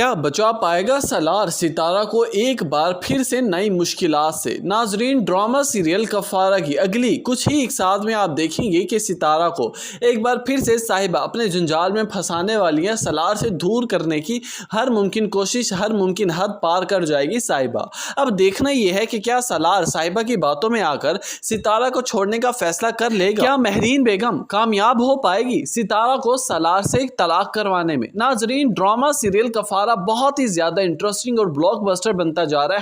کیا بچا پائے گا سالار ستارہ کو ایک بار پھر سے نئی مشکلات سے؟ ناظرین، ڈرامہ سیریل کفارہ کی اگلی کچھ ہی اقساط میں آپ دیکھیں گے کہ ستارہ کو ایک بار پھر سے صاحبہ اپنے جنجال میں پھنسانے والی ہیں۔ سالار سے دور کرنے کی ہر ممکن کوشش، ہر ممکن حد پار کر جائے گی صاحبہ۔ اب دیکھنا یہ ہے کہ کیا سالار صاحبہ کی باتوں میں آ کر ستارہ کو چھوڑنے کا فیصلہ کر لے گا؟ کیا مہرین بیگم کامیاب ہو پائے گی ستارہ کو سالار سے طلاق کروانے میں؟ ناظرین، ڈرامہ سیریل کفارہ بہت ہی زیادہ انٹرسٹنگ اور بلاک بسٹر بنتا جا رہا ہے۔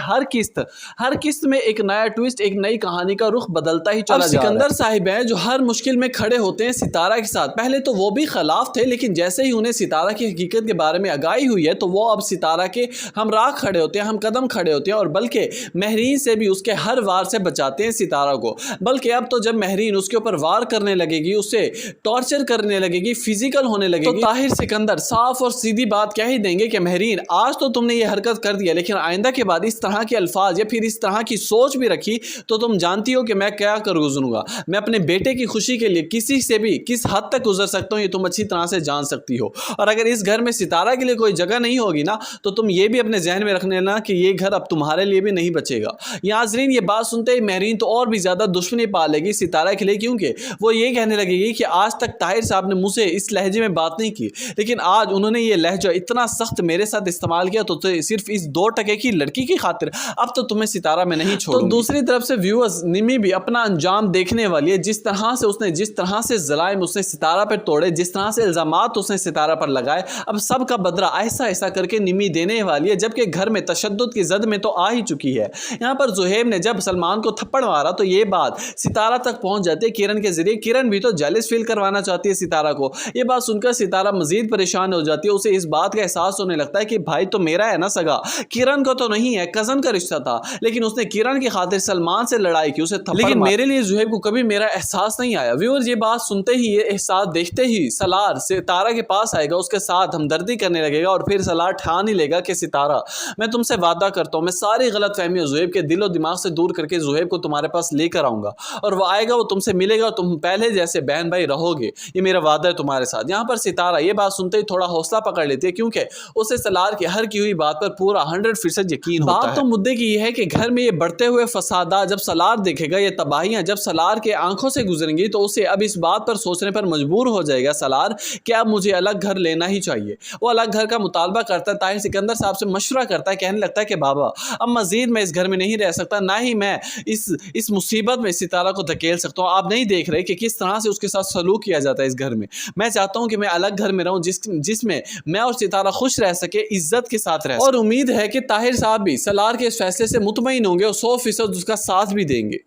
ہر قسط میں ایک نیا ٹویسٹ، ایک نئی کہانی کا رخ بدلتا ہی چلا جا رہا ہے۔ سکندر صاحب ہیں جو ہر مشکل میں کھڑے ہوتے ہیں ستارہ کے ساتھ۔ پہلے تو وہ بھی خلاف تھے، لیکن جیسے ہی انہیں ستارہ کی حقیقت کے بارے میں آگاہی ہوئی ہے تو وہ اب ستارہ کے ہمراہ کھڑے ہوتے ہیں، ہم قدم کھڑے ہوتے ہیں، اور بلکہ مہرین سے بھی اس کے ہر وار سے بچاتے ہیں ستارہ کو۔ بلکہ اب تو جب مہرین اس کے اوپر وار کرنے لگے گی، اسے ٹارچر کرنے لگے گی، فزیکل ہونے لگے گی، تو طاہر سکندر صاف اور سیدھی بات کہہ ہی دیں گے کہ مہرین، آج تو تم نے یہ حرکت کر دیا، لیکن آئندہ کے بعد اس طرح کے الفاظ یا پھر اس طرح کی سوچ بھی رکھی تو تم جانتی ہو کہ میں کیا کر گزروں گا۔ میں اپنے بیٹے کی خوشی کے لیے کسی سے بھی کس حد تک گزر سکتا ہوں، یہ تم اچھی طرح سے جان سکتی ہو۔ اور اگر اس گھر میں ستارہ کے لیے کوئی جگہ نہیں ہوگی نا، تو تم یہ بھی اپنے ذہن میں رکھ لینا کہ یہ گھر اب تمہارے لیے بھی نہیں بچے گا۔ ناظرین، یہ بات سنتے ہی مہرین تو اور بھی زیادہ دشمنی پالے گی ستارہ کے لیے، کیونکہ وہ یہ کہنے لگے گی کہ آج تک طاہر صاحب نے مجھ سے اس لہجے میں بات نہیں کی، لیکن آج انہوں نے یہ لہجہ اتنا سخت میرے ساتھ استعمال کیا تو صرف اس 2 ٹکے کی لڑکی کی خاطر اب تو تمہیں ستارہ میں نہیں چھوڑوں گی۔ تو دوسری طرف سے ویورز، نمی بھی اپنا انجام دیکھنے والی ہے۔ جس طرح سے ظلائم اس نے ستارہ پر توڑے، جس طرح سے الزامات اس نے ستارہ پر لگائے، اب سب کا بدلہ ایسا ایسا کر کے نمی دینے والی ہے، جبکہ گھر میں تشدد کی زد میں تو آ ہی چکی ہے۔ یہاں پر زہیب نے جب سلمان کو تھپڑ مارا تو یہ بات ستارہ تک پہنچ جاتی ہے کرن کے ذریعے۔ کرن بھی تو جیلس فیل کروانا چاہتی ہے ستارہ کو۔ یہ بات سن کر ستارہ مزید پریشان ہو جاتی ہے، اسے اس بات کا احساس ہونے لگتا ہے کہ بھائی تو میرا ہے نا سگا، کرن کو تو نہیں ہے، کزن کا رشتہ تھا، لیکن اس نے کرن کی خاطر سلمان سے لڑائی کی، اسے تھپڑ مارا، لیکن میرے لیے زہیب کو کبھی میرا احساس نہیں آیا۔ ویورز، یہ بات سنتے ہی، یہ احساس دیکھتے ہی سالار ستارہ کے پاس آئے گا، اس کے ساتھ ہمدردی کرنے لگے گا، اور پھر سالار ٹھان ہی لے گا کہ ستارہ، میں تم سے وعدہ کرتا ہوں، میں ساری غلط فہمیوں زہیب کے دل و دماغ سے دور کر کے زہیب کو تمہارے پاس لے کر آؤں گا، اور وہ آئے گا، وہ تم سے ملے گا، تم پہلے جیسے بہن بھائی رہو گے، یہ میرا وعدہ ہے تمہارے ساتھ۔ یہاں پر ستارہ یہ بات سنتے ہی تھوڑا حوصلہ پکڑ لیتی ہے، کیونکہ اسے سالار کی ہر کی ہوئی بات پر پورا 100% یقین ہوتا ہے۔ بات تو مدعے کی یہ ہے کہ گھر میں یہ بڑھتے ہوئے فسادات جب سالار دیکھے گا، یہ تباہیاں جب سالار کے آنکھوں سے گزریں گی، تو اسے اب اس بات پر سوچنے پر مجبور ہو جائے گا سالار کہ اب مجھے الگ گھر لینا ہی چاہیے۔ وہ الگ گھر کا مطالبہ کرتا ہے، طاہر سکندر صاحب سے مشورہ کرتا ہے، کہنے لگتا ہے کہ بابا، اب مزید میں اس گھر میں نہیں رہ سکتا، نہ ہی میں اس مصیبت میں ستارہ کو دھکیل سکتا ہوں۔ آپ نہیں دیکھ رہے کہ کس طرح سے اس کے ساتھ سلوک کیا جاتا ہے اس گھر میں۔ میں چاہتا ہوں کہ میں الگ گھر میں رہوں، جس میں میں اور ستارہ خوش رہ سکے، عزت کے ساتھ رہ سکے، اور امید ہے کہ طاہر صاحب بھی سالار کے اس فیصلے سے مطمئن ہوں گے اور 100% اس کا ساتھ بھی دیں گے۔